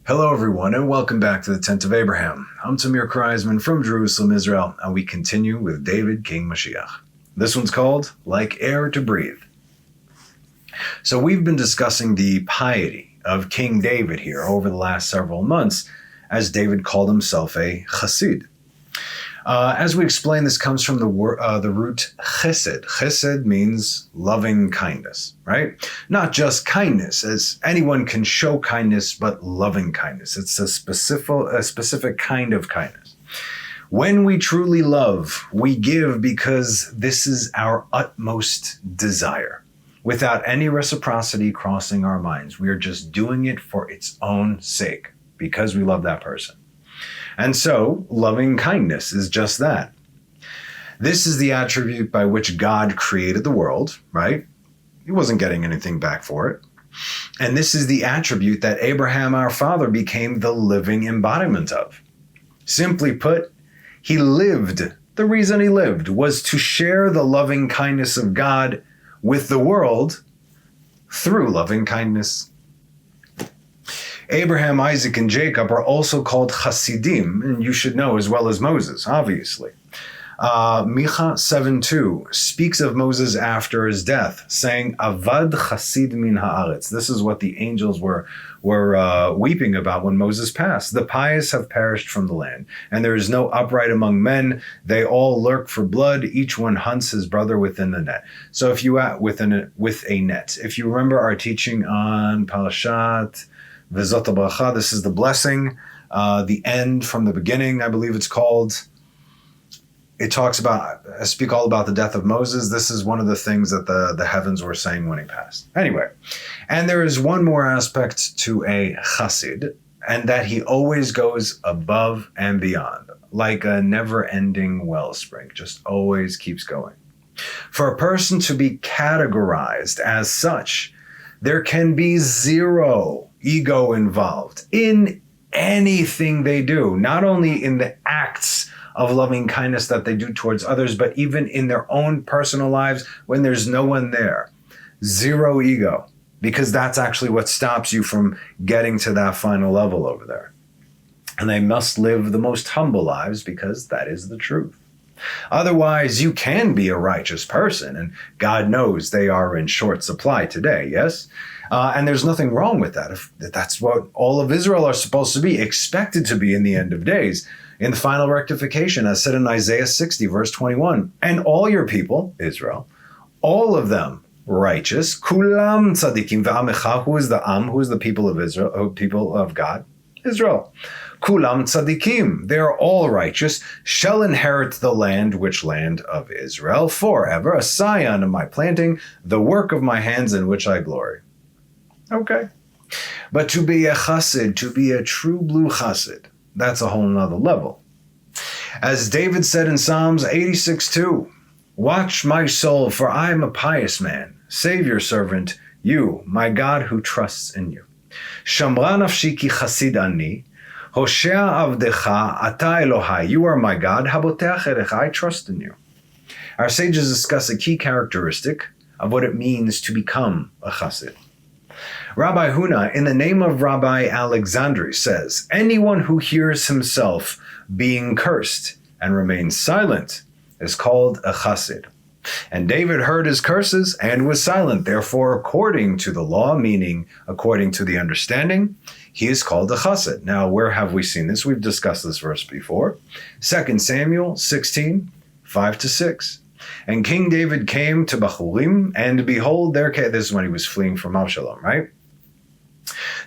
Hello, everyone, and welcome back to the Tent of Abraham. I'm Tamir Kreisman from Jerusalem, Israel, and we continue with David, King Mashiach. This one's called Like Air to Breathe. So we've been discussing the piety of King David here over the last several months, as David called himself a chassid. As we explained, this comes from the root chesed. Chesed means loving kindness, right? Not just kindness, as anyone can show kindness, but loving kindness. It's a specific kind of kindness. When we truly love, we give because this is our utmost desire. Without any reciprocity crossing our minds, we are just doing it for its own sake, because we love that person. And so, loving kindness is just that. This is the attribute by which God created the world, right? He wasn't getting anything back for it. And this is the attribute that Abraham, our father, became the living embodiment of. Simply put, he lived. The reason he lived was to share the loving kindness of God with the world through loving kindness. Abraham, Isaac, and Jacob are also called Hasidim, and you should know as well as Moses, obviously. Micha 7:2 speaks of Moses after his death, saying, Avad Chasid min haaretz. This is what the angels were weeping about when Moses passed. The pious have perished from the land, and there is no upright among men. They all lurk for blood. Each one hunts his brother within the net. So if you with a net. If you remember our teaching on Parashat V'zot habracha, this is the blessing, the end from the beginning, I believe it's called. It talks about, I speak all about the death of Moses. This is one of the things that the heavens were saying when he passed. Anyway, and there is one more aspect to a chassid, and that he always goes above and beyond, like a never-ending wellspring, just always keeps going. For a person to be categorized as such, there can be zero ego involved in anything they do, not only in the acts of loving kindness that they do towards others, but even in their own personal lives when there's no one there. Zero ego, because that's actually what stops you from getting to that final level over there. And they must live the most humble lives because that is the truth. Otherwise, you can be a righteous person, and God knows they are in short supply today, yes? And there's nothing wrong with that. If that's what all of Israel are supposed to be, expected to be in the end of days. In the final rectification, as said in Isaiah 60, verse 21, and all your people, Israel, all of them righteous, kulam tzadikim v'amecha, who is the who is the people of Israel, people of God? Israel. Kulam tzadikim, they are all righteous, shall inherit the land, which land of Israel, forever, a scion of my planting, the work of my hands in which I glory. Okay. But to be a chassid, to be a true blue chassid, that's a whole nother level. As David said in Psalms 86:2, watch my soul, for I am a pious man. Save your servant, you, my God, who trusts in you. Shamra nafshi ki chassid ani, Hoshea avdecha, ata Elohai, you are my God, haboteach erecha, I trust in you. Our sages discuss a key characteristic of what it means to become a chassid. Rabbi Huna, in the name of Rabbi Alexandri, says, anyone who hears himself being cursed and remains silent is called a chassid. And David heard his curses and was silent. Therefore, according to the law, meaning according to the understanding, he is called a chassid. Now, where have we seen this? We've discussed this verse before. 2 Samuel 16, 5-6. And King David came to Bahurim, and behold, this is when he was fleeing from Absalom, right?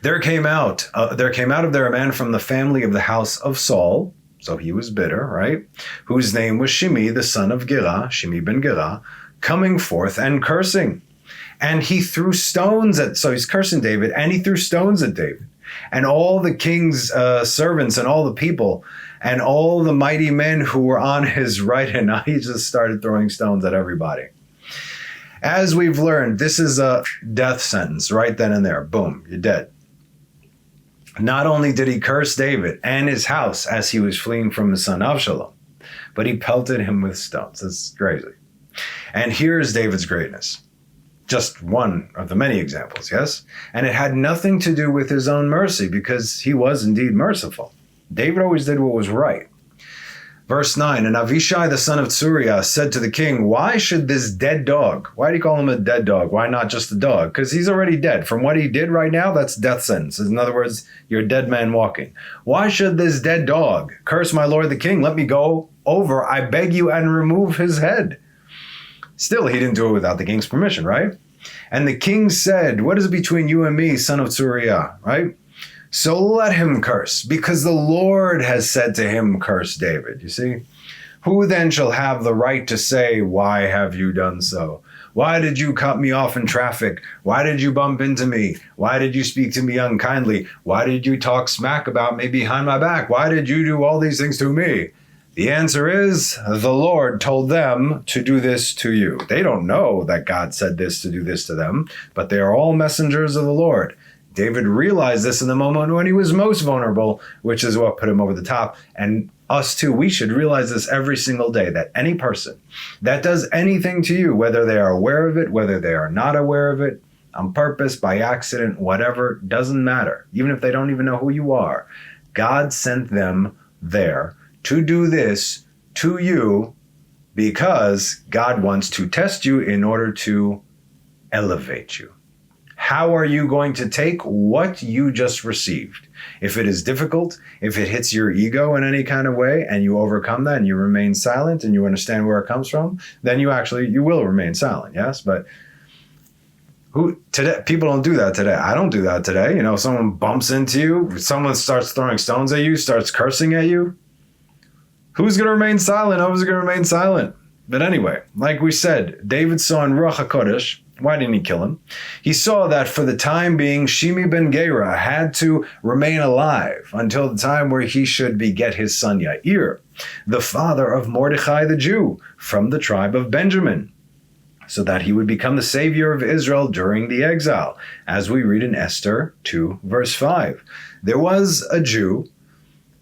There came out of there a man from the family of the house of Saul, so he was bitter, right? Whose name was Shimi, the son of Gera, Shimi ben Gera, coming forth and cursing. And he threw stones so he's cursing David, and he threw stones at David. And all the king's servants and all the people and all the mighty men who were on his right hand, he just started throwing stones at everybody. As we've learned, this is a death sentence right then and there. Boom, you're dead. Not only did he curse David and his house as he was fleeing from his son Absalom, but he pelted him with stones. That's crazy. And here is David's greatness. just one of the many examples, yes? And it had nothing to do with his own mercy, because he was indeed merciful. David always did what was right. Verse 9, and Avishai the son of Tsuriah said to the king, why should this dead dog, why do you call him a dead dog? Why not just a dog? Because he's already dead. From what he did right now, that's death sentence. In other words, you're a dead man walking. Why should this dead dog curse my lord the king? Let me go over, I beg you, and remove his head. Still, he didn't do it without the king's permission, right? And the king said, what is it between you and me, son of Tsuriah, right? So let him curse, because the Lord has said to him, curse David. You see? Who then shall have the right to say, why have you done so? Why did you cut me off in traffic? Why did you bump into me? Why did you speak to me unkindly? Why did you talk smack about me behind my back? Why did you do all these things to me? The answer is, the Lord told them to do this to you. They don't know that God said this to do this to them, but they are all messengers of the Lord. David realized this in the moment when he was most vulnerable, which is what put him over the top. And us too, we should realize this every single day, that any person that does anything to you, whether they are aware of it, whether they are not aware of it, on purpose, by accident, whatever, doesn't matter. Even if they don't even know who you are, God sent them there to do this to you because God wants to test you in order to elevate you. How are you going to take what you just received? If it is difficult, if it hits your ego in any kind of way and you overcome that and you remain silent and you understand where it comes from, then you will remain silent, yes? But today, people don't do that today. I don't do that today. You know, someone bumps into you, someone starts throwing stones at you, starts cursing at you. Who's going to remain silent? Who's going to remain silent? But anyway, like we said, David saw in Ruach HaKodesh. Why didn't he kill him? He saw that for the time being, Shimi ben Gera had to remain alive until the time where he should beget his son Yair, the father of Mordechai the Jew, from the tribe of Benjamin, so that he would become the savior of Israel during the exile, as we read in Esther 2, verse 5. There was a Jew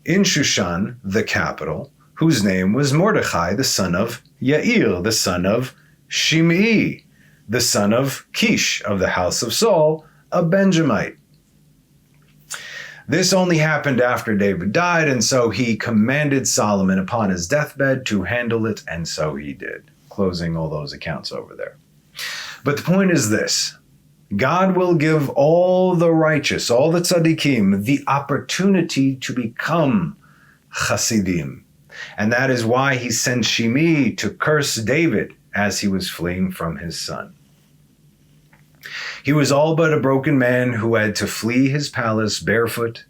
in Shushan, the capital, whose name was Mordechai, the son of Yair, the son of Shimei, the son of Kish of the house of Saul, a Benjamite. This only happened after David died, and so he commanded Solomon upon his deathbed to handle it, and so he did, closing all those accounts over there. But the point is this: God will give all the righteous, all the tzaddikim, the opportunity to become chasidim. And that is why he sent Shimei to curse David as he was fleeing from his son. He was all but a broken man who had to flee his palace barefoot.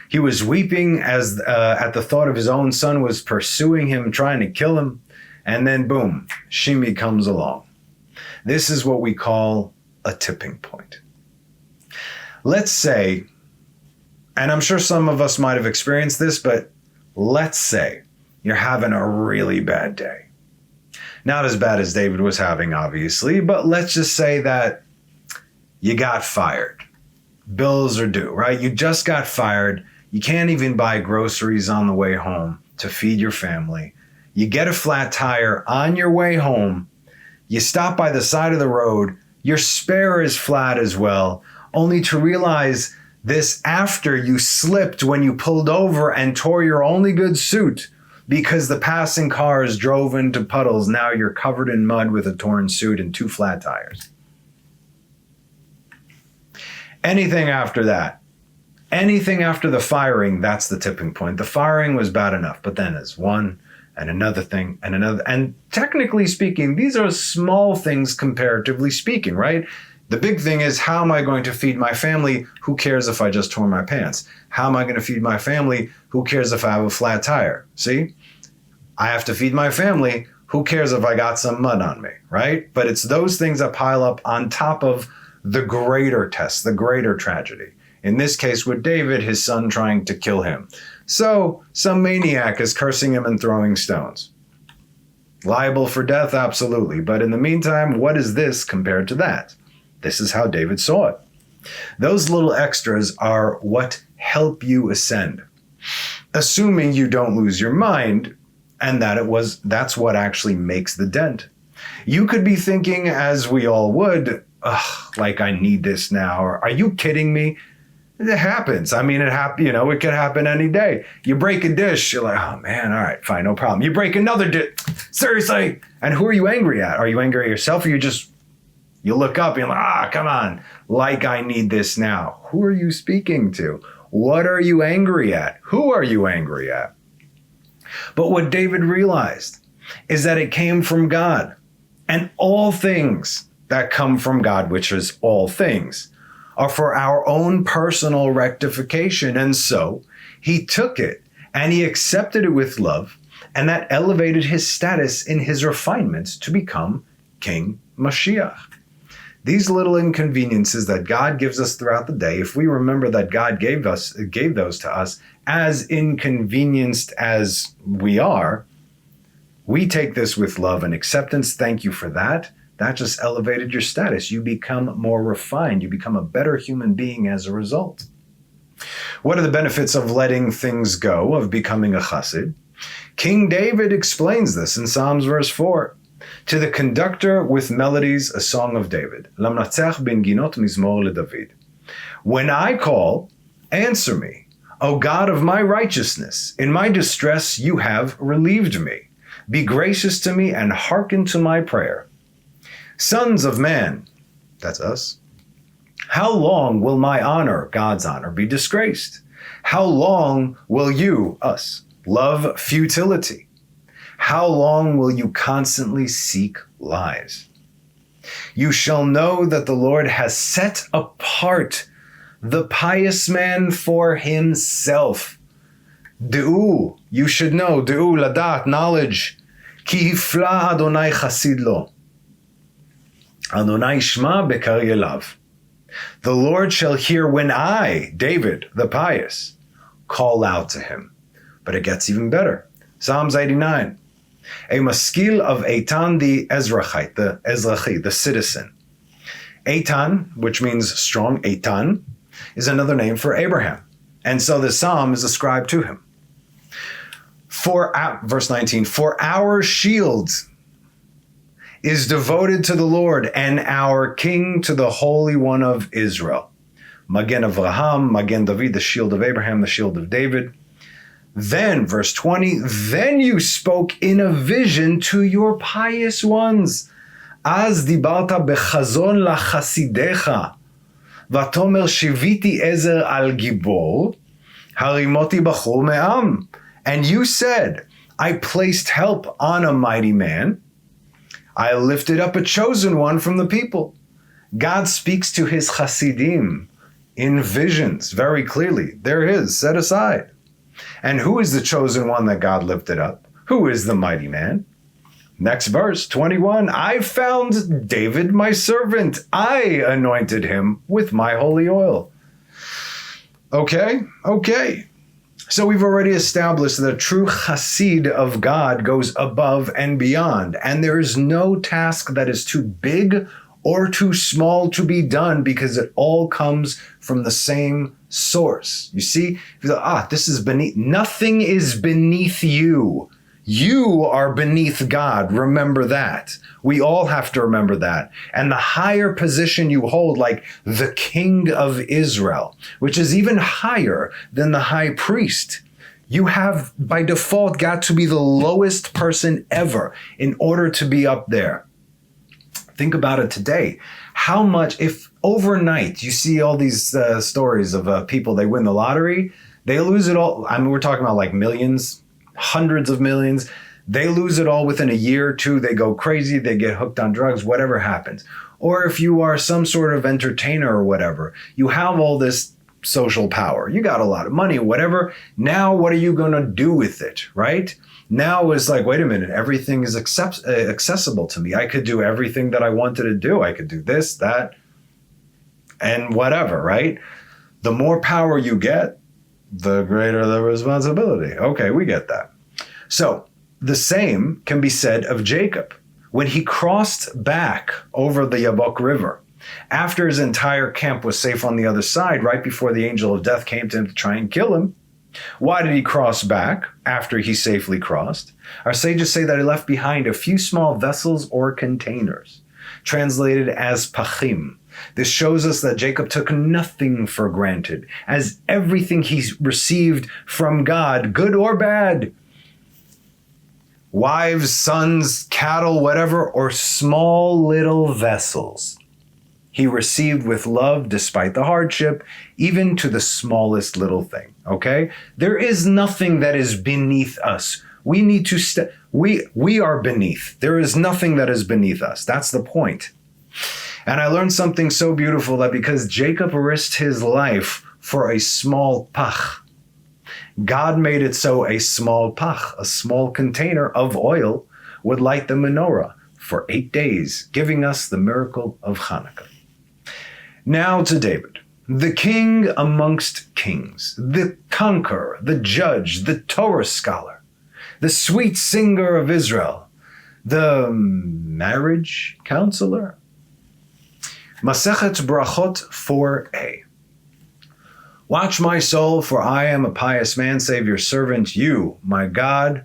He was weeping as at the thought of his own son was pursuing him, trying to kill him. And then boom, Shimei comes along. This is what we call a tipping point. Let's say, and I'm sure some of us might have experienced this, but let's say you're having a really bad day. Not as bad as David was having, obviously, but let's just say that you got fired. Bills are due, right? You just got fired. You can't even buy groceries on the way home to feed your family. You get a flat tire on your way home. You stop by the side of the road. Your spare is flat as well, only to realize this after you slipped when you pulled over and tore your only good suit because the passing cars drove into puddles. Now you're covered in mud with a torn suit and 2 flat tires. Anything after that, anything after the firing, that's the tipping point. The firing was bad enough, but then there's one and another thing and another. And technically speaking, these are small things comparatively speaking, right? The big thing is, how am I going to feed my family? Who cares if I just tore my pants? How am I going to feed my family? Who cares if I have a flat tire? See? I have to feed my family. Who cares if I got some mud on me, right? But it's those things that pile up on top of the greater test, the greater tragedy. In this case with David, his son trying to kill him. So some maniac is cursing him and throwing stones. Liable for death, absolutely. But in the meantime, what is this compared to that? This is how David saw it. Those little extras are what help you ascend. Assuming you don't lose your mind, and that's what actually makes the dent. You could be thinking, as we all would, ugh, like I need this now, or are you kidding me? It happens. I mean, it could happen any day. You break a dish, you're like, oh man, all right, fine, no problem. You break another dish, seriously? And who are you angry at? Are you angry at yourself, or you look up and you're like, come on, like I need this now. Who are you speaking to? What are you angry at? Who are you angry at? But what David realized is that it came from God, and all things that come from God, which is all things, are for our own personal rectification. And so he took it and he accepted it with love, and that elevated his status in his refinements to become King Mashiach. These little inconveniences that God gives us throughout the day, if we remember that God gave those to us as inconvenienced as we are, we take this with love and acceptance. Thank you for that. That just elevated your status. You become more refined. You become a better human being as a result. What are the benefits of letting things go, of becoming a chassid? King David explains this in Psalms verse 4. To the conductor with melodies, a song of David. Lamnatzach ben ginot mizmor leDavid. When I call, answer me, O God of my righteousness. In my distress you have relieved me. Be gracious to me and hearken to my prayer. Sons of man, that's us. How long will my honor, God's honor, be disgraced? How long will you, us, love futility? How long will you constantly seek lies? You shall know that the Lord has set apart the pious man for himself. De'u, you should know, de'u, ladat, knowledge. Ki hifla Adonai chasid lo. Adonai shma bekar yelav. The Lord shall hear when I, David, the pious, call out to him. But it gets even better. Psalms 89. A maskil of Eitan the Ezrachi, the citizen. Eitan, which means strong, Eitan, is another name for Abraham. And so the psalm is ascribed to him. Verse 19, for our shield is devoted to the Lord, and our king to the Holy One of Israel. Magen Avraham, Magen David, the shield of Abraham, the shield of David. Then, verse 20, then you spoke in a vision to your pious ones. Az dibarta bechazon lachasidecha. Vatomer shiviti ezer al gibor. Harimoti bachur me'am. And you said, I placed help on a mighty man. I lifted up a chosen one from the people. God speaks to his chasidim in visions very clearly. They're his, set aside. And who is the chosen one that God lifted up? Who is the mighty man? Next verse, 21. I found David my servant. I anointed him with my holy oil. Okay. So we've already established that a true chassid of God goes above and beyond. And there is no task that is too big or too small to be done, because it all comes from the same source. You see, this is beneath. Nothing is beneath you. You are beneath God. Remember that. We all have to remember that. And the higher position you hold, like the king of Israel, which is even higher than the high priest, you have by default got to be the lowest person ever in order to be up there. Think about it today. How much, if overnight you see all these stories of people, they win the lottery, they lose it all. I mean, we're talking about like millions, hundreds of millions. They lose it all within a year or two. They go crazy. They get hooked on drugs, whatever happens. Or if you are some sort of entertainer or whatever, you have all this social power. You got a lot of money, whatever. Now, what are you going to do with it, right? Now it's like, wait a minute, everything is accessible to me. I could do everything that I wanted to do. I could do this, that, and whatever, right? The more power you get, the greater the responsibility. Okay, we get that. So the same can be said of Jacob. When he crossed back over the Yabok River, after his entire camp was safe on the other side, right before the angel of death came to him to try and kill him, why did he cross back after he safely crossed? Our sages say that he left behind a few small vessels or containers. translated as pachim. This shows us that Jacob took nothing for granted, as everything he received from God, good or bad, wives, sons, cattle, whatever, or small little vessels, he received with love despite the hardship, even to the smallest little thing, okay? There is nothing that is beneath us. We need to, we are beneath. There is nothing that is beneath us. That's the point. And I learned something so beautiful, that because Jacob risked his life for a small pach, God made it so a small pach, a small container of oil, would light the menorah for 8 days, giving us the miracle of Hanukkah. Now to David, the king amongst kings, the conqueror, the judge, the Torah scholar, the sweet singer of Israel, the marriage counselor. Masechet Brachot 4a. Watch my soul, for I am a pious man. Save your servant, you, my God,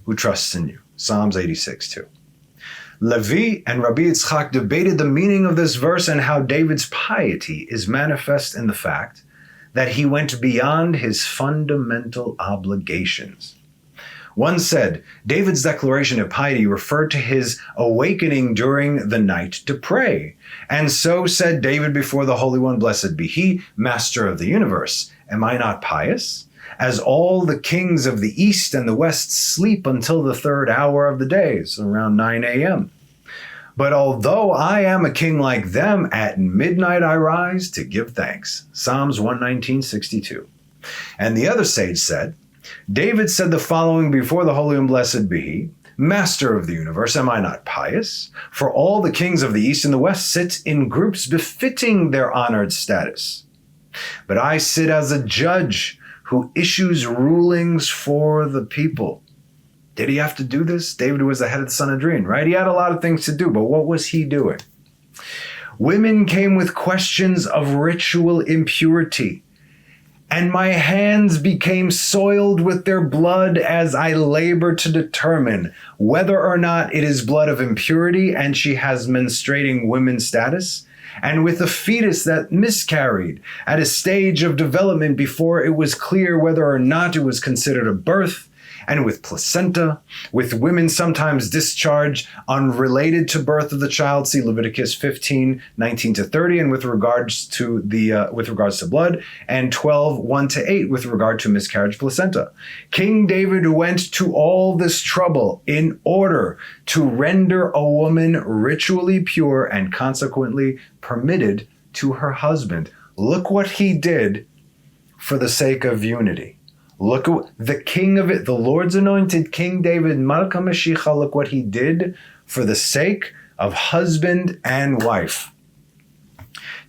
who trusts in you. Psalms 86:2. Levi and Rabbi Yitzchak debated the meaning of this verse and how David's piety is manifest in the fact that he went beyond his fundamental obligations. One said, David's declaration of piety referred to his awakening during the night to pray. And so said David before the Holy One, blessed be he, Master of the universe. Am I not pious? As all the kings of the east and the west sleep until the third hour of the day, so around 9 a.m. But although I am a king like them, at midnight I rise to give thanks. Psalms 119:62. And the other sage said, David said the following before the Holy and Blessed be he, Master of the universe, am I not pious? For all the kings of the east and the west sit in groups befitting their honored status. But I sit as a judge who issues rulings for the people. Did he have to do this? David was the head of the Sanhedrin, right? He had a lot of things to do, but what was he doing? Women came with questions of ritual impurity, and my hands became soiled with their blood as I labored to determine whether or not it is blood of impurity and she has menstruating women status, and with a fetus that miscarried at a stage of development before it was clear whether or not it was considered a birth, and with placenta, with women sometimes discharged unrelated to birth of the child, see Leviticus 15:19-30, and with regards to blood, and 12:1-8 with regard to miscarriage placenta. King David went to all this trouble in order to render a woman ritually pure and consequently permitted to her husband. Look what he did for the sake of unity. Look at the king of it, the Lord's anointed King David, Malka Mashiach, look what he did for the sake of husband and wife.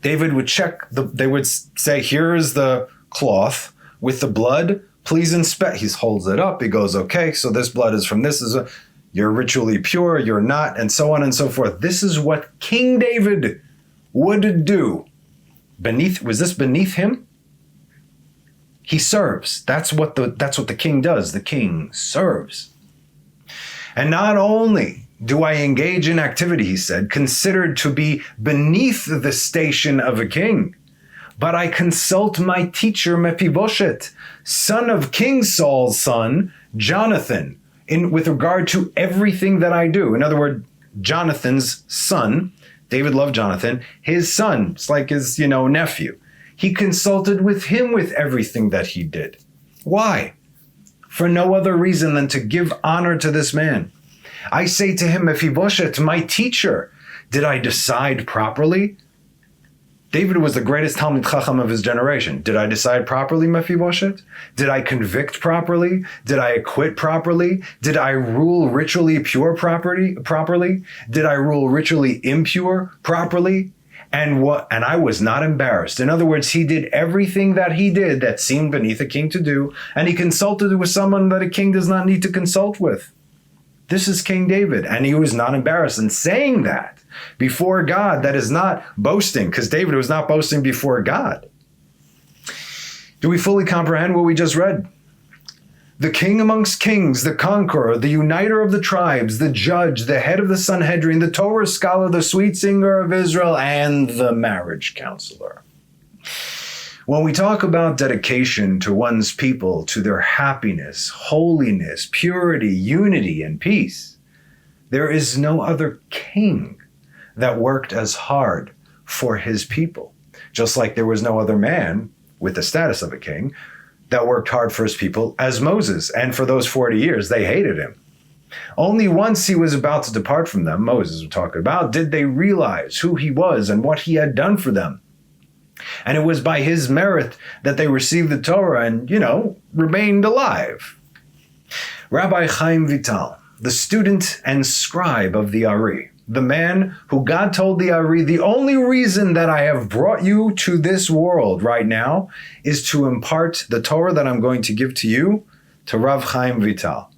David would check, they would say, here is the cloth with the blood, please inspect. He holds it up, he goes, okay, so this blood is from this, you're ritually pure, you're not, and so on and so forth. This is what King David would do. Was this beneath him? He serves. That's what the king does. The king serves. And not only do I engage in activity, he said, considered to be beneath the station of a king, but I consult my teacher Mephibosheth, son of King Saul's son, Jonathan, with regard to everything that I do. In other words, Jonathan's son, David loved Jonathan, his son, it's like his, nephew. He consulted with him with everything that he did. Why? For no other reason than to give honor to this man. I say to him, Mephibosheth, my teacher, did I decide properly? David was the greatest Talmid Chacham of his generation. Did I decide properly, Mephibosheth? Did I convict properly? Did I acquit properly? Did I rule ritually pure properly? Did I rule ritually impure properly? And I was not embarrassed. In other words, he did everything that he did that seemed beneath a king to do, and he consulted with someone that a king does not need to consult with. This is King David, and he was not embarrassed. And saying that before God, that is not boasting, because David was not boasting before God. Do we fully comprehend what we just read? the king amongst kings, the conqueror, the uniter of the tribes, the judge, the head of the Sanhedrin, the Torah scholar, the sweet singer of Israel, and the marriage counselor. When we talk about dedication to one's people, to their happiness, holiness, purity, unity, and peace, there is no other king that worked as hard for his people. Just like there was no other man with the status of a king that worked hard for his people as Moses. And for those 40 years, they hated him. Only once he was about to depart from them, Moses was talking about, did they realize who he was and what he had done for them. And it was by his merit that they received the Torah and, remained alive. Rabbi Chaim Vital, the student and scribe of the Ari, the man who God told the Ari, the only reason that I have brought you to this world right now is to impart the Torah that I'm going to give to you to Rav Chaim Vital.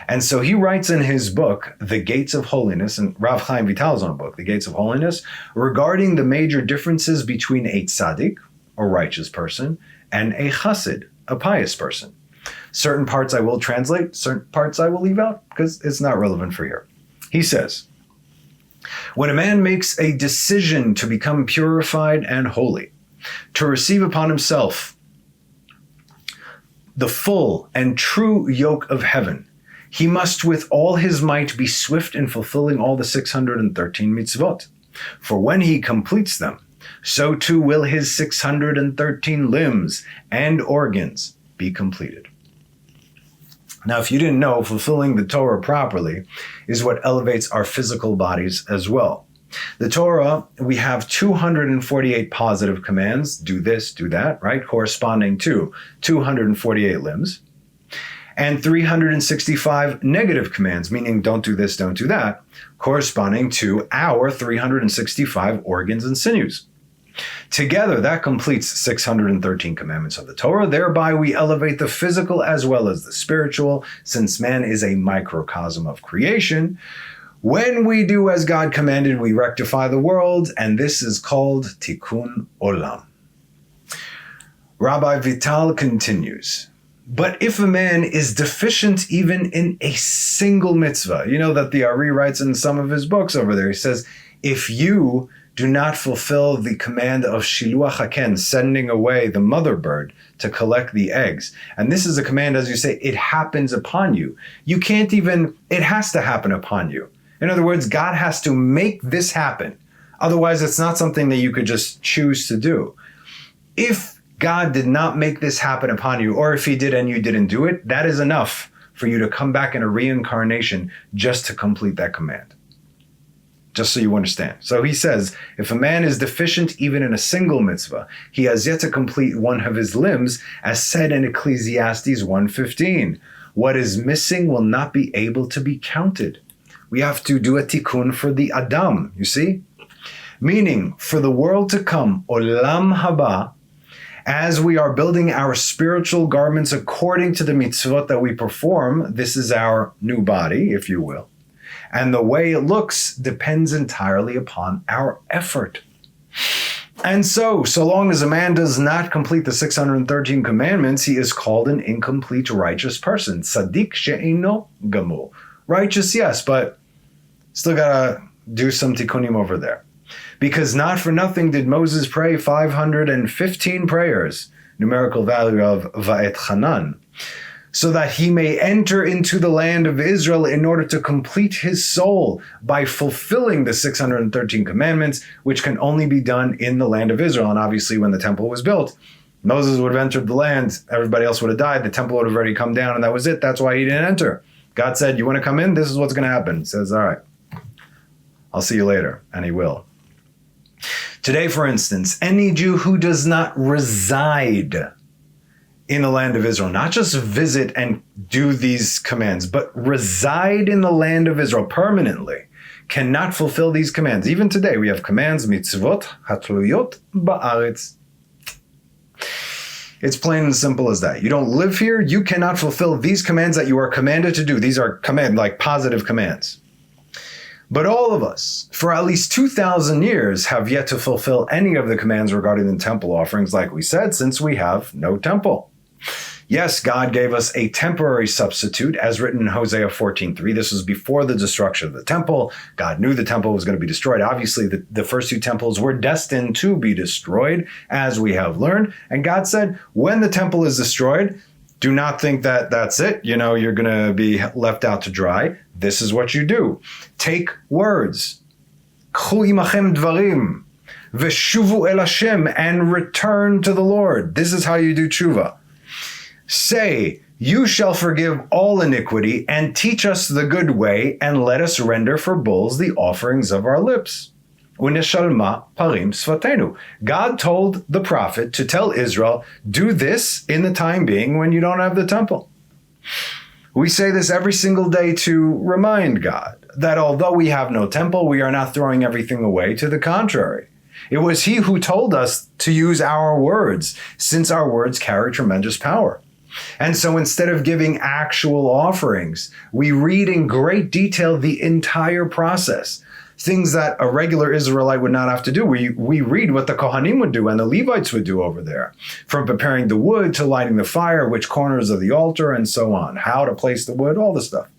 And so he writes in his book, The Gates of Holiness, and Rav Chaim Vital's own book, The Gates of Holiness, regarding the major differences between a tzaddik, a righteous person, and a chassid, a pious person. Certain parts I will translate, certain parts I will leave out because it's not relevant for here. He says, when a man makes a decision to become purified and holy, to receive upon himself the full and true yoke of heaven, he must with all his might be swift in fulfilling all the 613 mitzvot. For when he completes them, so too will his 613 limbs and organs be completed. Now, if you didn't know, fulfilling the Torah properly is what elevates our physical bodies as well. The Torah, we have 248 positive commands, do this, do that, right? Corresponding to 248 limbs. And 365 negative commands, meaning don't do this, don't do that, corresponding to our 365 organs and sinews. Together, that completes 613 commandments of the Torah. Thereby, we elevate the physical as well as the spiritual, since man is a microcosm of creation. When we do as God commanded, we rectify the world, and this is called Tikkun Olam. Rabbi Vital continues, but if a man is deficient even in a single mitzvah, you know that the Ari writes in some of his books over there, he says, if you do not fulfill the command of Shiluach HaKen, sending away the mother bird to collect the eggs. And this is a command, as you say, it happens upon you. You can't even, it has to happen upon you. In other words, God has to make this happen. Otherwise, it's not something that you could just choose to do. If God did not make this happen upon you, or if he did and you didn't do it, that is enough for you to come back in a reincarnation just to complete that command. Just so you understand. So he says, if a man is deficient even in a single mitzvah, he has yet to complete one of his limbs, as said in Ecclesiastes 1:15. What is missing will not be able to be counted. We have to do a tikkun for the Adam, you see? Meaning, for the world to come, Olam Haba, as we are building our spiritual garments according to the mitzvot that we perform, this is our new body, if you will. And the way it looks depends entirely upon our effort. And so long as a man does not complete the 613 commandments, he is called an incomplete righteous person. Tzaddik she'eino gamur. Righteous, yes, but still gotta do some tikkunim over there. Because not for nothing did Moses pray 515 prayers, numerical value of Va'et Hanan, so that he may enter into the land of Israel in order to complete his soul by fulfilling the 613 commandments, which can only be done in the land of Israel. And obviously, when the temple was built, Moses would have entered the land, everybody else would have died, the temple would have already come down, and that was it. That's why he didn't enter. God said, you want to come in? This is what's going to happen. He says, all right, I'll see you later. And he will. Today, for instance, any Jew who does not reside in the land of Israel, not just visit and do these commands, but reside in the land of Israel permanently, cannot fulfill these commands. Even today, we have commands, mitzvot, hatluyot ba'aretz. It's plain and simple as that. You don't live here, you cannot fulfill these commands that you are commanded to do. These are like positive commands. But all of us, for at least 2,000 years, have yet to fulfill any of the commands regarding the temple offerings, like we said, since we have no temple. Yes, God gave us a temporary substitute, as written in Hosea 14:3. This was before the destruction of the temple. God knew the temple was going to be destroyed. Obviously, the first two temples were destined to be destroyed, as we have learned. And God said, when the temple is destroyed, do not think that that's it. You're going to be left out to dry. This is what you do. Take words. Chu imachem dvarim. Veshuvu el Hashem, and return to the Lord. This is how you do tshuva. Say, you shall forgive all iniquity and teach us the good way, and let us render for bulls the offerings of our lips. Uneshalma parim svatenu. God told the prophet to tell Israel, do this in the time being when you don't have the temple. We say this every single day to remind God that although we have no temple, we are not throwing everything away. To the contrary. It was he who told us to use our words, since our words carry tremendous power. And so instead of giving actual offerings, we read in great detail the entire process, things that a regular Israelite would not have to do. We read what the Kohanim would do and the Levites would do over there, from preparing the wood to lighting the fire, which corners of the altar, and so on, how to place the wood, all the stuff.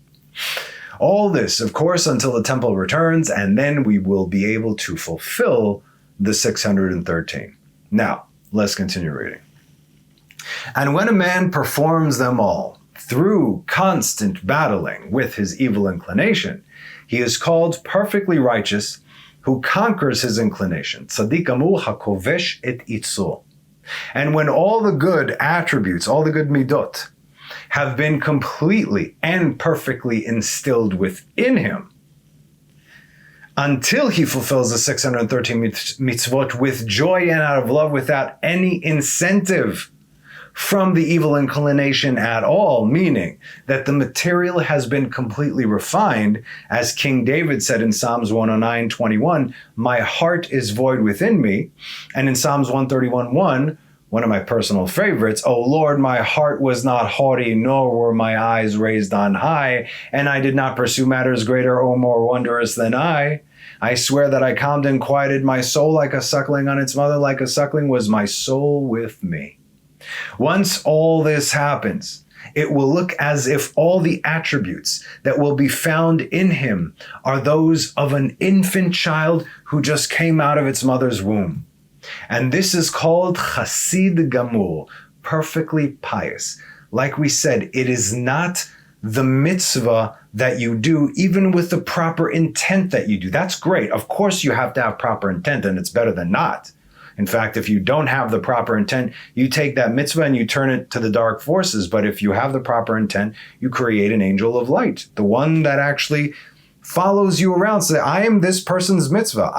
All this, of course, until the temple returns, and then we will be able to fulfill the 613. Now, let's continue reading. And when a man performs them all through constant battling with his evil inclination, he is called perfectly righteous, who conquers his inclination. Tzaddik amu hakovesh et itzur. And when all the good attributes, all the good midot, have been completely and perfectly instilled within him, until he fulfills the 613 mitzvot with joy and out of love, without any incentive from the evil inclination at all, meaning that the material has been completely refined, as King David said in Psalms 109:21, my heart is void within me, and in Psalms 131:1, one of my personal favorites, O Lord, my heart was not haughty, nor were my eyes raised on high, and I did not pursue matters greater or more wondrous than I swear that I calmed and quieted my soul like a suckling on its mother, like a suckling was my soul with me. Once all this happens, it will look as if all the attributes that will be found in him are those of an infant child who just came out of its mother's womb. And this is called Chasid Gamur, perfectly pious. Like we said, it is not the mitzvah that you do, even with the proper intent that you do. That's great. Of course, you have to have proper intent, and it's better than not. In fact, if you don't have the proper intent, you take that mitzvah and you turn it to the dark forces. But if you have the proper intent, you create an angel of light, the one that actually follows you around. Say, I am this person's mitzvah.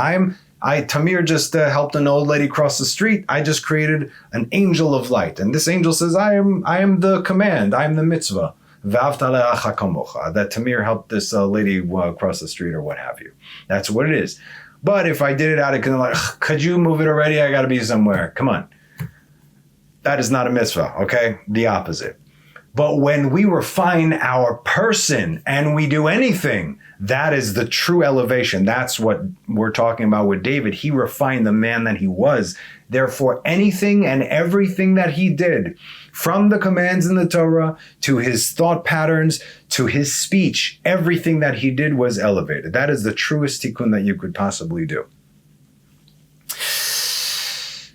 Tamir just helped an old lady cross the street. I just created an angel of light. And this angel says, I am the command. I am the mitzvah. V'ahavta le'acha kamocha. That Tamir helped this lady cross the street or what have you. That's what it is. But if I did it out of like, could you move it already? I got to be somewhere. Come on. That is not a mitzvah, okay? The opposite. But when we refine our person and we do anything, that is the true elevation. That's what we're talking about with David. He refined the man that he was. Therefore, anything and everything that he did, from the commands in the Torah to his thought patterns to his speech, everything that he did was elevated. That is the truest tikkun that you could possibly do.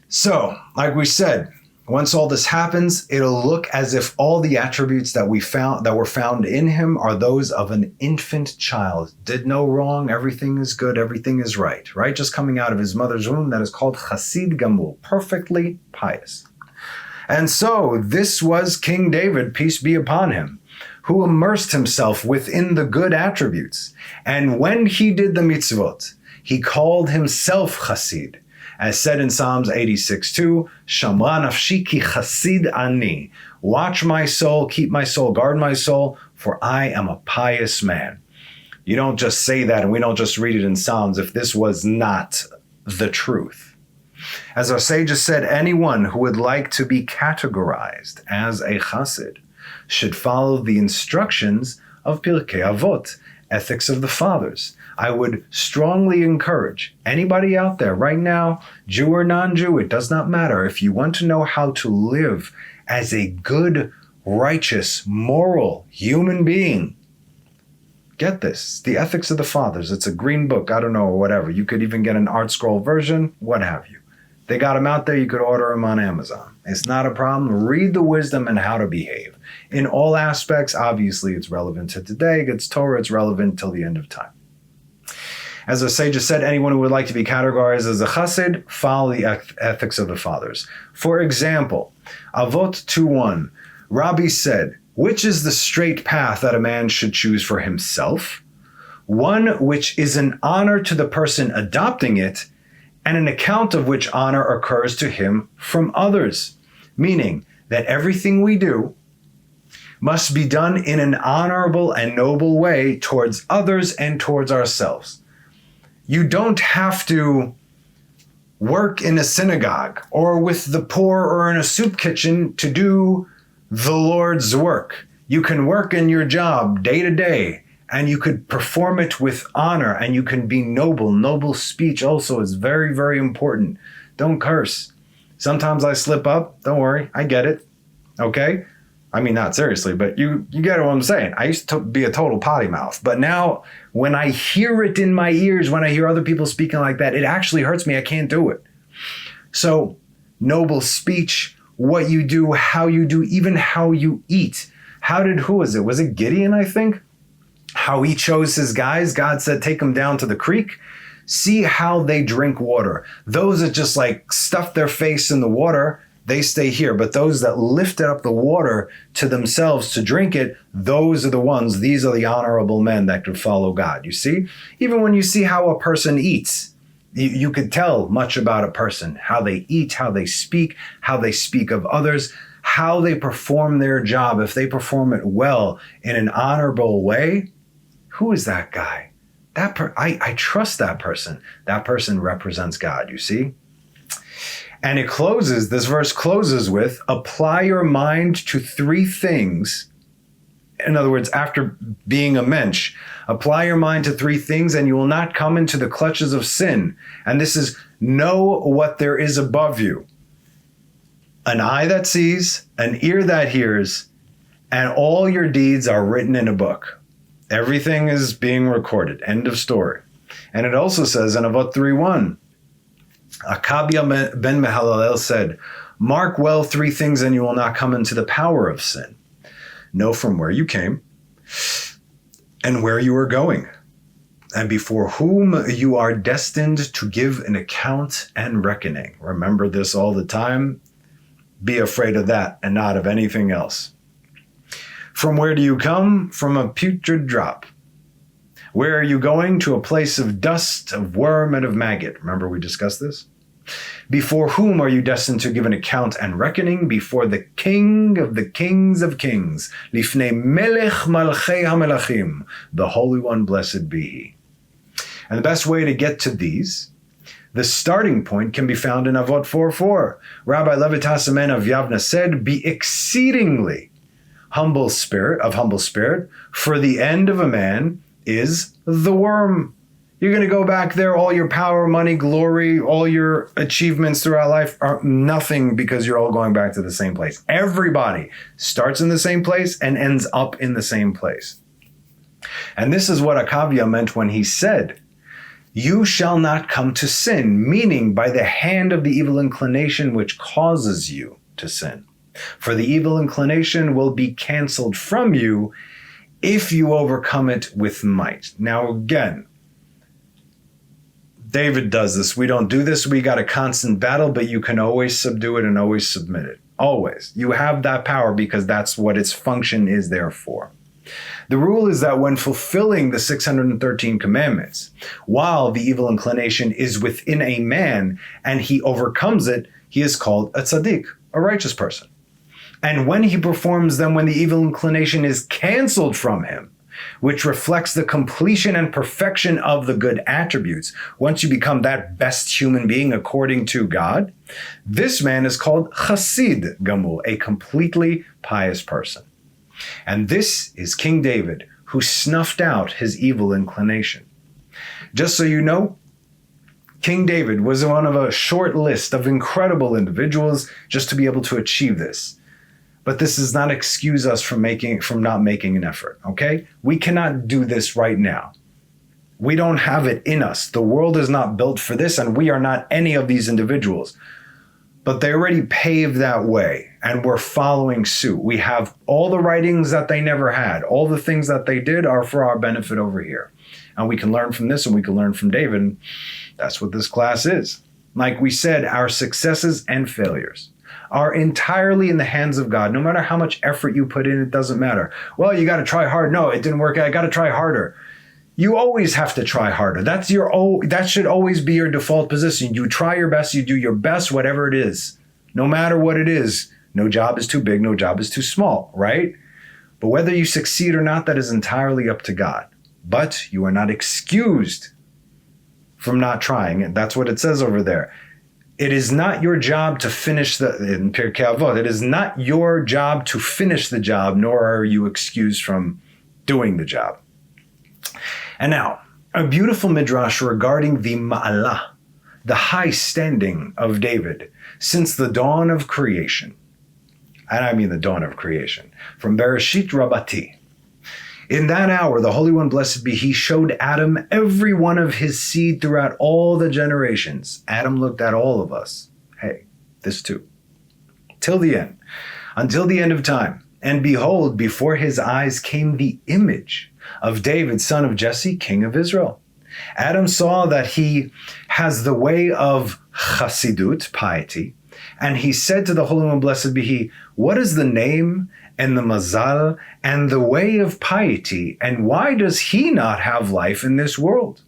So, like we said, once all this happens, it'll look as if all the attributes that were found in him are those of an infant child. Did no wrong, everything is good, everything is right? Just coming out of his mother's womb, that is called Chasid Gamul, perfectly pious. And so this was King David, peace be upon him, who immersed himself within the good attributes. And when he did the mitzvot, he called himself Chasid. As said in Psalms 86:2, Shamra nafshi ki chasid ani. Watch my soul, keep my soul, guard my soul, for I am a pious man. You don't just say that and we don't just read it in Psalms if this was not the truth. As our sages said, anyone who would like to be categorized as a chassid should follow the instructions of Pirkei Avot, Ethics of the Fathers. I would strongly encourage anybody out there right now, Jew or non-Jew, it does not matter. If you want to know how to live as a good righteous, moral human being. Get this, The Ethics of the Fathers. It's a green book, I don't know, or whatever. You could even get an art scroll version, what have you. They got them out there, you could order them on Amazon. It's not a problem. Read the wisdom and how to behave. In all aspects, obviously it's relevant to today. It's Torah, it's relevant till the end of time. As the sages said, anyone who would like to be categorized as a chassid, follow the ethics of the fathers. For example, Avot 2:1, Rabbi said, which is the straight path that a man should choose for himself? One which is an honor to the person adopting it, and an account of which honor occurs to him from others. Meaning that everything we do must be done in an honorable and noble way towards others and towards ourselves. You don't have to work in a synagogue or with the poor or in a soup kitchen to do the Lord's work. You can work in your job day to day, and you could perform it with honor, and you can be noble. Noble speech also is very, very important. Don't curse. Sometimes I slip up. Don't worry. I get it. Okay? I mean, not seriously, but you get what I'm saying. I used to be a total potty mouth, but now when I hear it in my ears, when I hear other people speaking like that, it actually hurts me. I can't do it. So, noble speech, what you do, how you do, even how you eat. Who was it? Was it Gideon, I think? How he chose his guys. God said, take them down to the creek. See how they drink water. Those that just like stuff their face in the water, they stay here. But those that lifted up the water to themselves to drink it, those are the ones, these are the honorable men that could follow God. You see? Even when you see how a person eats, you could tell much about a person, how they eat, how they speak of others, how they perform their job. If they perform it well in an honorable way, who is that guy? I trust that person. That person represents God, you see? And this verse closes with, apply your mind to three things. In other words, after being a mensch, apply your mind to three things and you will not come into the clutches of sin. And this is, know what there is above you. An eye that sees, an ear that hears, and all your deeds are written in a book. Everything is being recorded. End of story. And it also says in Avot 3:1, Akabia ben Mehalalel said, mark well three things and you will not come into the power of sin. Know from where you came and where you are going, and before whom you are destined to give an account and reckoning. Remember this all the time. Be afraid of that and not of anything else. From where do you come? From a putrid drop. Where are you going? To a place of dust, of worm, and of maggot. Remember we discussed this? Before whom are you destined to give an account and reckoning? Before the King of the Kings of Kings. Lifnei melech malchei hamelachim. The Holy One, blessed be He. And the best way to get to these, the starting point can be found in Avot 4:4. Rabbi Levitas Amen of Yavna said, be exceedingly humble spirit, for the end of a man is the worm. You're going to go back there, all your power, money, glory, all your achievements throughout life are nothing because you're all going back to the same place. Everybody starts in the same place and ends up in the same place. And this is what Akavia meant when he said, you shall not come to sin, meaning by the hand of the evil inclination which causes you to sin. For the evil inclination will be canceled from you if you overcome it with might. Now again, David does this. We don't do this. We got a constant battle, but you can always subdue it and always submit it. Always. You have that power because that's what its function is there for. The rule is that when fulfilling the 613 commandments, while the evil inclination is within a man and he overcomes it, he is called a tzaddik, a righteous person. And when he performs them, when the evil inclination is canceled from him, which reflects the completion and perfection of the good attributes, once you become that best human being according to God, this man is called Chassid Gamul, a completely pious person. And this is King David, who snuffed out his evil inclination. Just so you know, King David was one of a short list of incredible individuals just to be able to achieve this. But this does not excuse us from not making an effort, okay? We cannot do this right now. We don't have it in us. The world is not built for this, and we are not any of these individuals. But they already paved that way, and we're following suit. We have all the writings that they never had. All the things that they did are for our benefit over here. And we can learn from this, and we can learn from David. That's what this class is. Like we said, our successes and failures are entirely in the hands of God. No matter how much effort you put in, it doesn't matter. Well, you got to try hard. No, it didn't work. I got to try harder. You always have to try harder. That should always be your default position. You try your best. You do your best, whatever it is. No matter what it is. No job is too big. No job is too small, right? But whether you succeed or not, that is entirely up to God. But you are not excused from not trying. And that's what it says over there. It is not your job to finish in Pirkei Avot, it is not your job to finish the job, nor are you excused from doing the job. And now, a beautiful midrash regarding the ma'alah, the high standing of David since the dawn of creation. And I mean the dawn of creation. From Bereshit Rabbati. In that hour, the Holy One, blessed be He, showed Adam every one of his seed throughout all the generations. Adam looked at all of us. Hey, this too. Till the end. Until the end of time. And behold, before his eyes came the image of David, son of Jesse, king of Israel. Adam saw that he has the way of chassidut, piety, and he said to the Holy One, blessed be He, what is the name and the mazal and the way of piety, and why does he not have life in this world?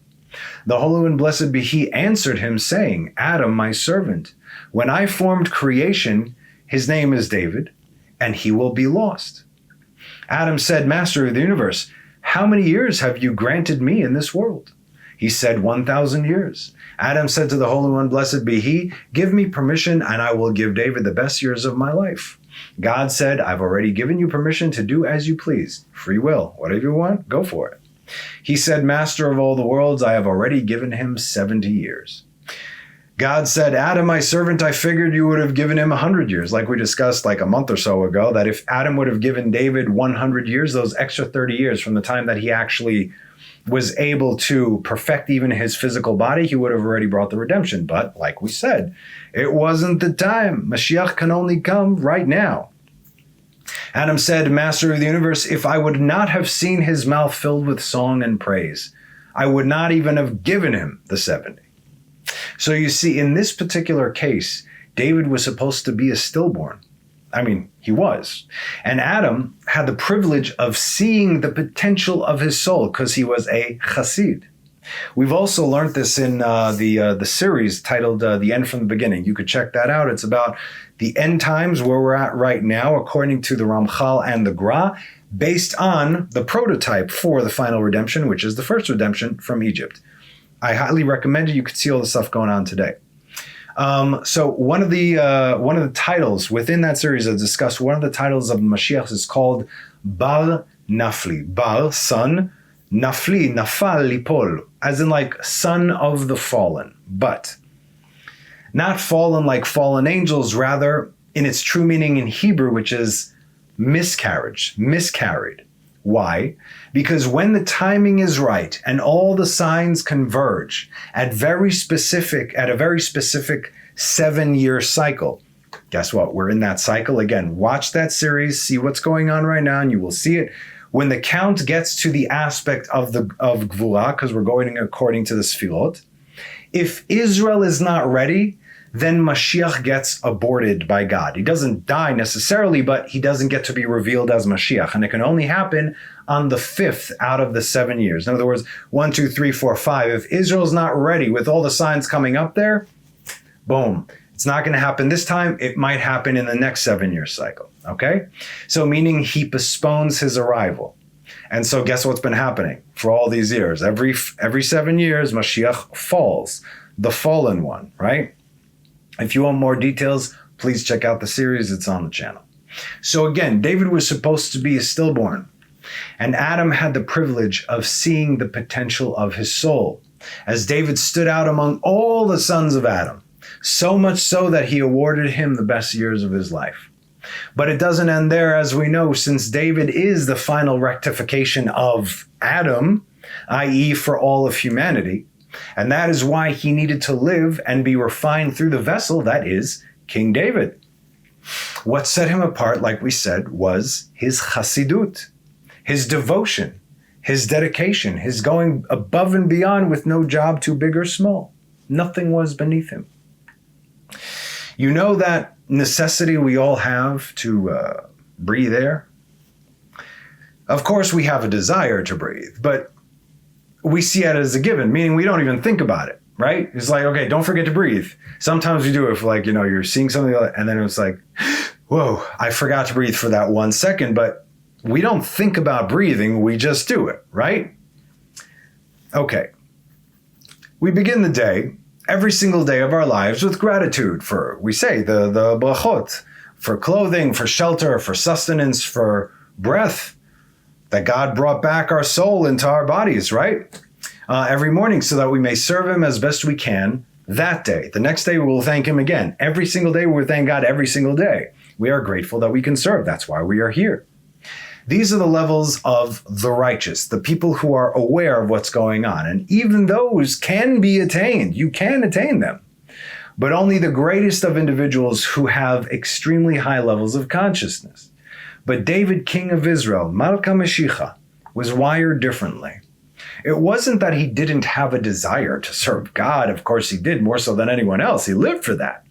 The Holy One, blessed be He, answered him, saying, Adam, my servant, when I formed creation, his name is David, and he will be lost. Adam said, Master of the universe, how many years have you granted me in this world? He said, 1,000 years. Adam said to the Holy One, blessed be He, give me permission, and I will give David the best years of my life. God said, I've already given you permission to do as you please. Free will. Whatever you want, go for it. He said, Master of all the worlds, I have already given him 70 years. God said, Adam, my servant, I figured you would have given him 100 years, like we discussed like a month or so ago, that if Adam would have given David 100 years, those extra 30 years from the time that he actually was able to perfect even his physical body, he would have already brought the redemption. But like we said, it wasn't the time. Mashiach can only come right now. Adam said, Master of the universe, if I would not have seen his mouth filled with song and praise, I would not even have given him the 70. So you see, in this particular case, David was supposed to be a stillborn. I mean, he was. And Adam had the privilege of seeing the potential of his soul because he was a chassid. We've also learned this in the series titled The End from the Beginning. You could check that out. It's about the end times where we're at right now, according to the Ramchal and the Gra, based on the prototype for the final redemption, which is the first redemption from Egypt. I highly recommend it. You could see all the stuff going on today. So one of the titles within that series I discussed, one of the titles of Mashiach is called Bar Nafli. Bar, son, Nafli, Nafal, Lipol, as in like son of the fallen, but not fallen like fallen angels, rather in its true meaning in Hebrew, which is miscarriage, miscarried. Why? Because when the timing is right and all the signs converge at a very specific 7-year cycle, guess what? We're in that cycle again. Watch that series, see what's going on right now, and you will see it. When the count gets to the aspect of Gvura, because we're going according to the Sfirot, if Israel is not ready, then Mashiach gets aborted by God. He doesn't die necessarily, but he doesn't get to be revealed as Mashiach. And it can only happen on the 5th out of the 7 years. In other words, 1, 2, 3, 4, 5. If Israel's not ready with all the signs coming up there, boom. It's not going to happen this time. It might happen in the next 7-year cycle. Okay? So meaning he postpones his arrival. And so guess what's been happening for all these years? Every 7 years, Mashiach falls. The fallen one, right? If you want more details, please check out the series. It's on the channel. So again, David was supposed to be a stillborn, and Adam had the privilege of seeing the potential of his soul, as David stood out among all the sons of Adam, so much so that he awarded him the best years of his life. But it doesn't end there, as we know, since David is the final rectification of Adam, i.e. for all of humanity. And that is why he needed to live and be refined through the vessel that is King David. What set him apart, like we said, was his chassidut, his devotion, his dedication, his going above and beyond with no job too big or small. Nothing was beneath him. You know that necessity we all have to breathe air? Of course, we have a desire to breathe, but we see it as a given, meaning we don't even think about it, right? It's like, okay, don't forget to breathe. Sometimes we do it for like, you're seeing something and then it's like, whoa, I forgot to breathe for that 1 second, but we don't think about breathing, we just do it, right? Okay. We begin the day, every single day of our lives, with gratitude for, we say, the brachot, for clothing, for shelter, for sustenance, for breath, that God brought back our soul into our bodies, right? Every morning so that we may serve him as best we can that day. The next day, we'll thank him again. Every single day, we'll thank God every single day. We are grateful that we can serve. That's why we are here. These are the levels of the righteous, the people who are aware of what's going on. And even those can be attained. You can attain them. But only the greatest of individuals who have extremely high levels of consciousness. But David, king of Israel, Malka Mashiach, was wired differently. It wasn't that he didn't have a desire to serve God. Of course he did, more so than anyone else. He lived for that.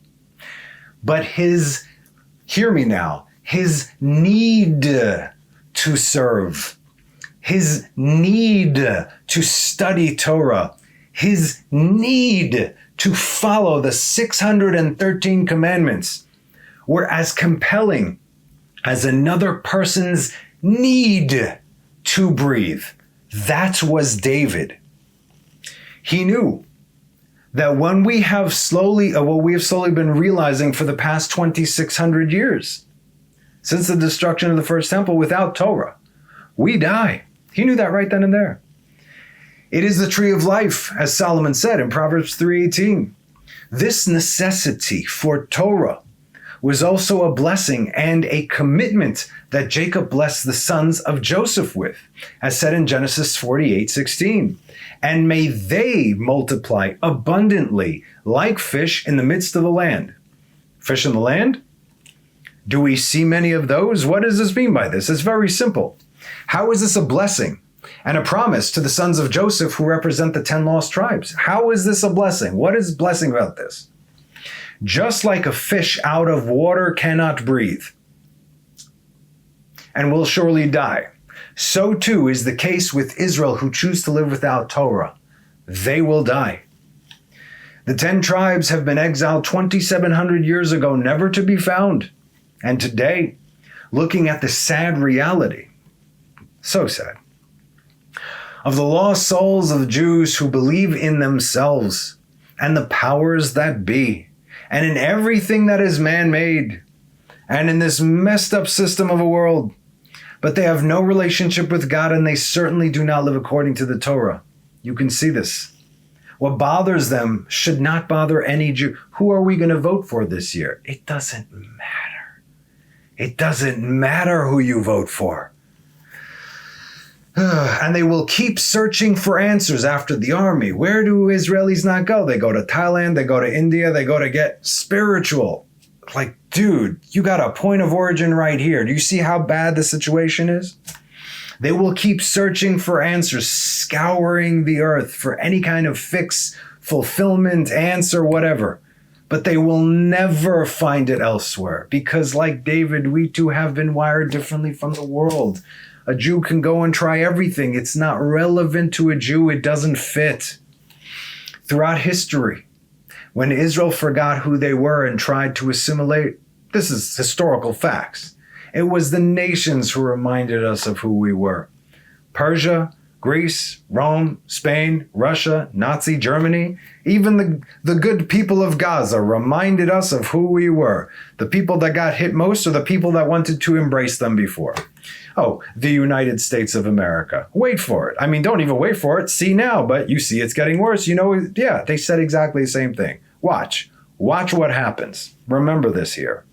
But hear me now, his need to serve, his need to study Torah, his need to follow the 613 commandments were as compelling as another person's need to breathe. That was David. He knew that when we have slowly been realizing for the past 2,600 years, since the destruction of the first temple without Torah, we die. He knew that right then and there. It is the tree of life, as Solomon said in Proverbs 3:18. This necessity for Torah was also a blessing and a commitment that Jacob blessed the sons of Joseph with, as said in Genesis 48:16. And may they multiply abundantly like fish in the midst of the land. Fish in the land? Do we see many of those? What does this mean by this? It's very simple. How is this a blessing and a promise to the sons of Joseph who represent the 10 lost tribes? How is this a blessing? What is blessing about this? Just like a fish out of water cannot breathe and will surely die, so too is the case with Israel who choose to live without Torah. They will die. The 10 tribes have been exiled 2,700 years ago, never to be found. And today, looking at the sad reality, so sad, of the lost souls of the Jews who believe in themselves and the powers that be, and in everything that is man-made, and in this messed up system of a world, but they have no relationship with God, and they certainly do not live according to the Torah. You can see this. What bothers them should not bother any Jew. Who are we going to vote for this year? It doesn't matter. It doesn't matter who you vote for. And they will keep searching for answers after the army. Where do Israelis not go? They go to Thailand, they go to India, they go to get spiritual. Like, dude, you got a point of origin right here. Do you see how bad the situation is? They will keep searching for answers, scouring the earth for any kind of fix, fulfillment, answer, whatever. But they will never find it elsewhere because, like David, we too have been wired differently from the world. A Jew can go and try everything. It's not relevant to a Jew. It doesn't fit. Throughout history, when Israel forgot who they were and tried to assimilate, this is historical facts. It was the nations who reminded us of who we were. Persia, Greece, Rome, Spain, Russia, Nazi Germany, even the good people of Gaza reminded us of who we were. The people that got hit most are the people that wanted to embrace them before. Oh, the United States of America. Wait for it. I mean, don't even wait for it. See now, but you see it's getting worse. You know, yeah, they said exactly the same thing. Watch what happens. Remember this here.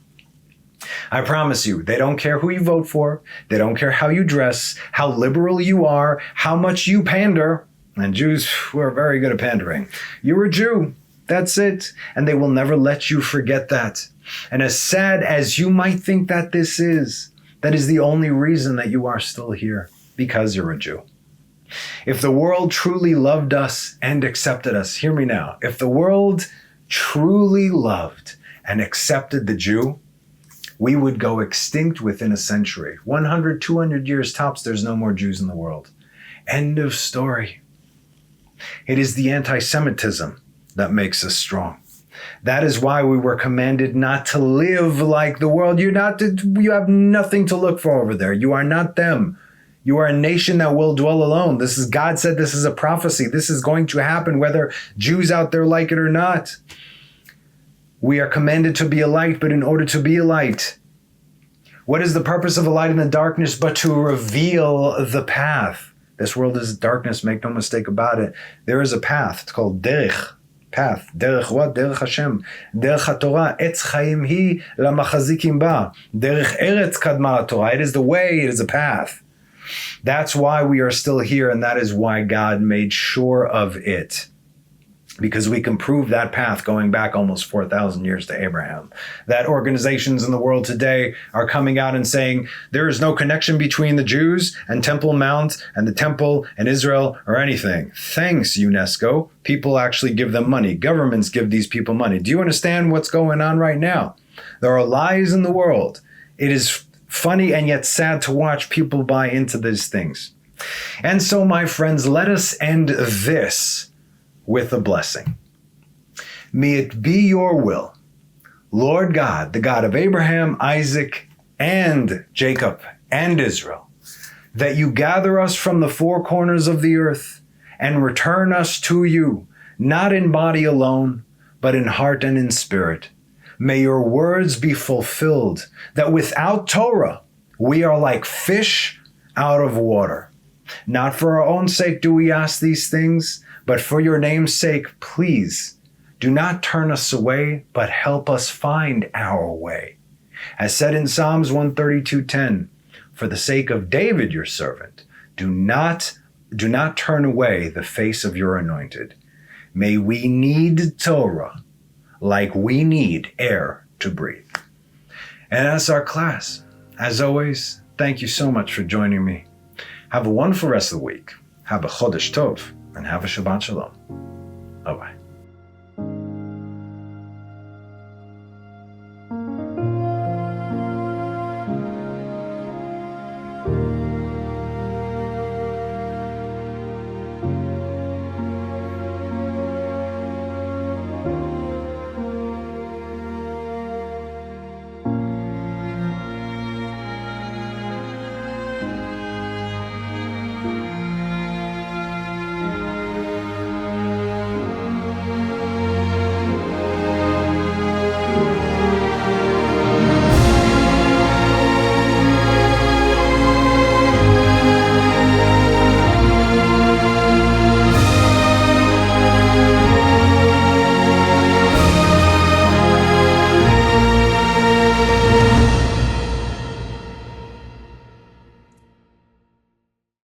I promise you, they don't care who you vote for. They don't care how you dress, how liberal you are, how much you pander. And Jews were very good at pandering. You're a Jew. That's it. And they will never let you forget that. And as sad as you might think that this is, that is the only reason that you are still here, because you're a Jew. If the world truly loved us and accepted us, hear me now, if the world truly loved and accepted the Jew, we would go extinct within a century. 100, 200 years tops, there's no more Jews in the world. End of story. It is the anti-Semitism that makes us strong. That is why we were commanded not to live like the world. You have nothing to look for over there. You are not them. You are a nation that will dwell alone. God said this is a prophecy. This is going to happen whether Jews out there like it or not. We are commanded to be a light, but in order to be a light, what is the purpose of a light in the darkness but to reveal the path? This world is darkness, make no mistake about it. There is a path. It's called derech. Path. Derech what? Derech Hashem. Derech HaTorah. Etz chaim hi lamachazikim ba. Derech eretz kadma Torah. It is the way, it is a path. That's why we are still here, and that is why God made sure of it. Because we can prove that path going back almost 4,000 years to Abraham. That organizations in the world today are coming out and saying there is no connection between the Jews and Temple Mount and the temple and Israel or anything. Thanks, UNESCO. People actually give them money. Governments give these people money. Do you understand what's going on right now? There are lies in the world. It is funny and yet sad to watch people buy into these things. And so, my friends, let us end this with a blessing. May it be your will, Lord God, the God of Abraham, Isaac, and Jacob, and Israel, that you gather us from the four corners of the earth and return us to you, not in body alone, but in heart and in spirit. May your words be fulfilled, that without Torah, we are like fish out of water. Not for our own sake do we ask these things, but for your name's sake, please, do not turn us away, but help us find our way. As said in Psalms 132:10, for the sake of David, your servant, do not turn away the face of your anointed. May we need Torah like we need air to breathe. And that's our class. As always, thank you so much for joining me. Have a wonderful rest of the week. Have a Chodesh Tov, and have a Shabbat Shalom. Bye-bye.